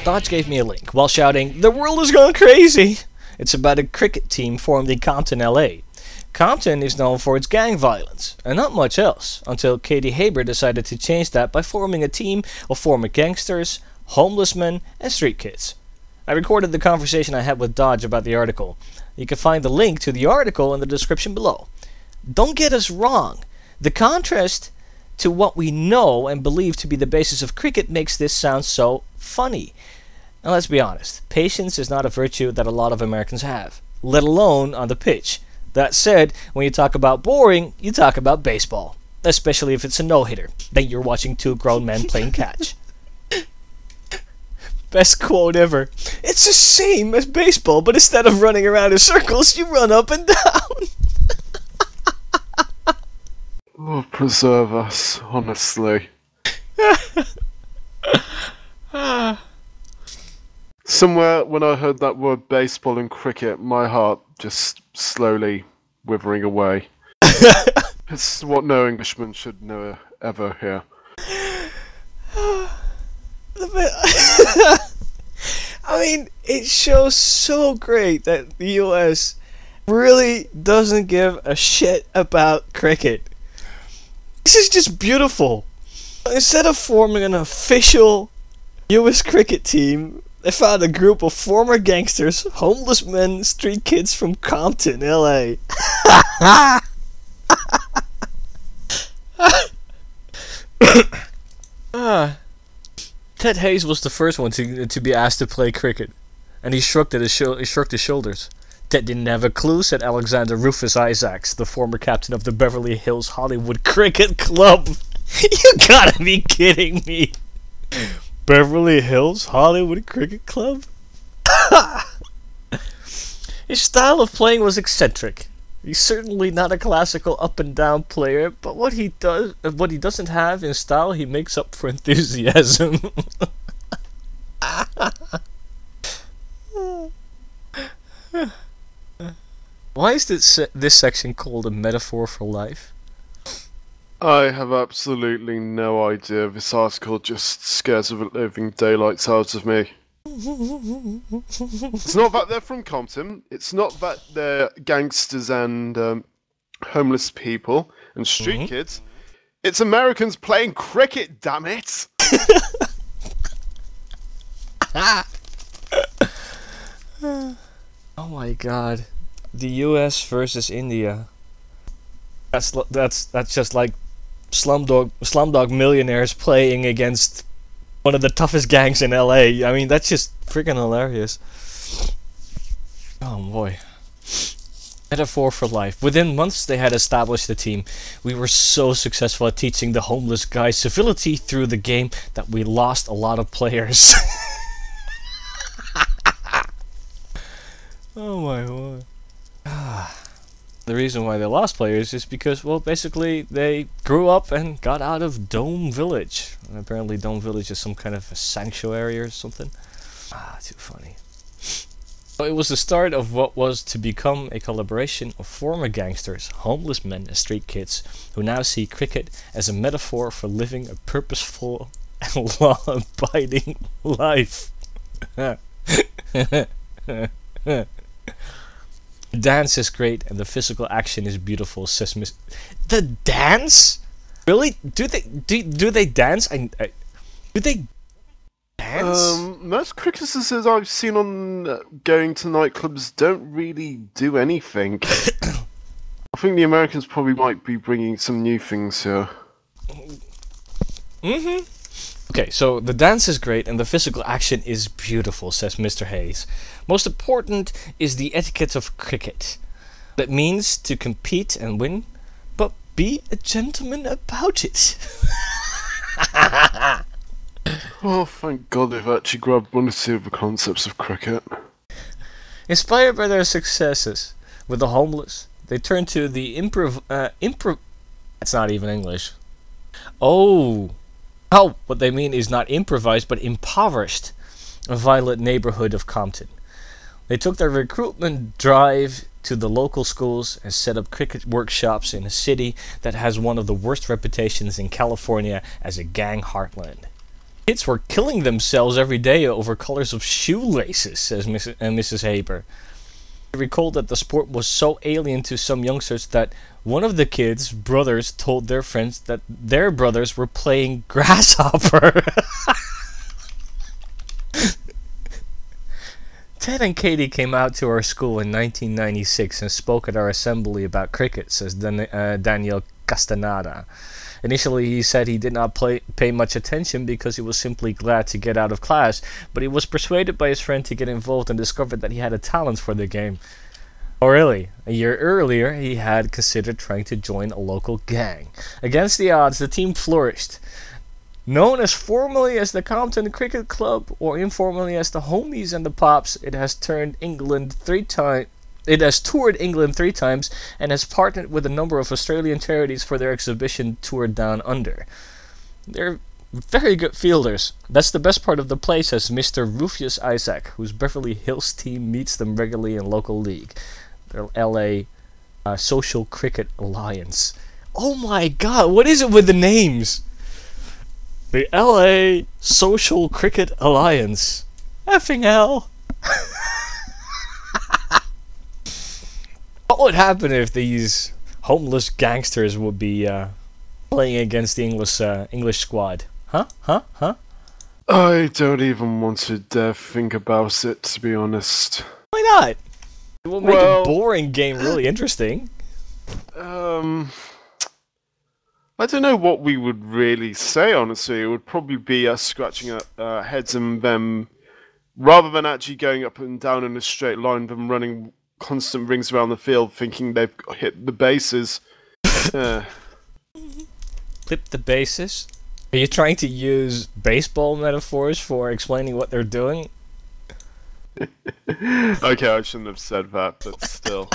Dodge gave me a link while shouting, "The world is going crazy!" It's about a cricket team formed in Compton, LA. Compton is known for its gang violence, and not much else, until Katie Haber decided to change that by forming a team of former gangsters, homeless men, and street kids. I recorded the conversation I had with Dodge about the article. You can find the link to the article in the description below. Don't get us wrong. The contrast to what we know and believe to be the basis of cricket makes this sound so funny. And let's be honest, patience is not a virtue that a lot of Americans have, let alone on the pitch. That said, when you talk about boring, you talk about baseball. Especially if it's a no-hitter. Then you're watching two grown men playing catch. Best quote ever. It's the same as baseball, but instead of running around in circles, you run up and down. Lord preserve us, honestly. Somewhere when I heard that word baseball and cricket, my heart just slowly withering away. It's what no Englishman should never ever hear. I mean, it shows so great that the US really doesn't give a shit about cricket. This is just beautiful. Instead of forming an official US cricket team, they found a group of former gangsters, homeless men, street kids from Compton, LA. Ted Hayes was the first one to be asked to play cricket, and he shrugged his shoulders. Ted didn't have a clue, said Alexander Rufus Isaacs, the former captain of the Beverly Hills Hollywood Cricket Club. You gotta be kidding me. Beverly Hills Hollywood Cricket Club? His style of playing was eccentric. He's certainly not a classical up and down player, but what he doesn't have in style, he makes up for enthusiasm. Why is this section called a metaphor for life? I have absolutely no idea. This article just scares the living daylights out of me. It's not that they're from Compton. It's not that they're gangsters and homeless people and street kids. It's Americans playing cricket, damn it! Oh my god. The US versus India. That's just like Slumdog Millionaires playing against one of the toughest gangs in LA. I mean, that's just freaking hilarious. Oh boy. Metaphor for life. Within months they had established the team. We were so successful at teaching the homeless guys civility through the game that we lost a lot of players. Oh my god. The reason why they lost players is because, well, basically they grew up and got out of Dome Village. And apparently Dome Village is some kind of a sanctuary or something. Too funny. Well, it was the start of what was to become a collaboration of former gangsters, homeless men and street kids who now see cricket as a metaphor for living a purposeful and law-abiding life. The dance is great and the physical action is beautiful, says Miss. The dance? Really? Do they dance? Do they dance? Most cricketers I've seen on going to nightclubs don't really do anything. I think the Americans probably might be bringing some new things here. Okay, so the dance is great and the physical action is beautiful, says Mr. Hayes. Most important is the etiquette of cricket. That means to compete and win, but be a gentleman about it. Oh, thank God they've actually grabbed one or two of the concepts of cricket. Inspired by their successes with the homeless, they turned to the that's not even English. Oh, what they mean is not improvised, but impoverished, a violent neighborhood of Compton. They took their recruitment drive to the local schools and set up cricket workshops in a city that has one of the worst reputations in California as a gang heartland. Kids were killing themselves every day over colors of shoelaces, says Mrs. Haber. He recalled that the sport was so alien to some youngsters that one of the kids' brothers told their friends that their brothers were playing grasshopper. Ted and Katie came out to our school in 1996 and spoke at our assembly about cricket, says Daniel Castaneda. Initially, he said he did not pay much attention because he was simply glad to get out of class, but he was persuaded by his friend to get involved and discovered that he had a talent for the game. Oh really? A year earlier, he had considered trying to join a local gang. Against the odds, the team flourished. Known as formally as the Compton Cricket Club, or informally as the Homies and the Pops, it has toured England 3 times and has partnered with a number of Australian charities for their exhibition tour Down Under. They're very good fielders. That's the best part of the place, says Mr. Rufus Isaac, whose Beverly Hills team meets them regularly in local league. Their LA Social Cricket Alliance. Oh my god, what is it with the names? The LA Social Cricket Alliance. Effing hell. What would happen if these homeless gangsters would be playing against the English squad? Huh? I don't even want to dare think about it, to be honest. Why not? It will make a boring game really interesting. I don't know what we would really say, honestly. It would probably be us scratching our heads and them, rather than actually going up and down in a straight line, them running constant rings around the field thinking they've hit the bases. Clip the bases? Are you trying to use baseball metaphors for explaining what they're doing? Okay, I shouldn't have said that, but still.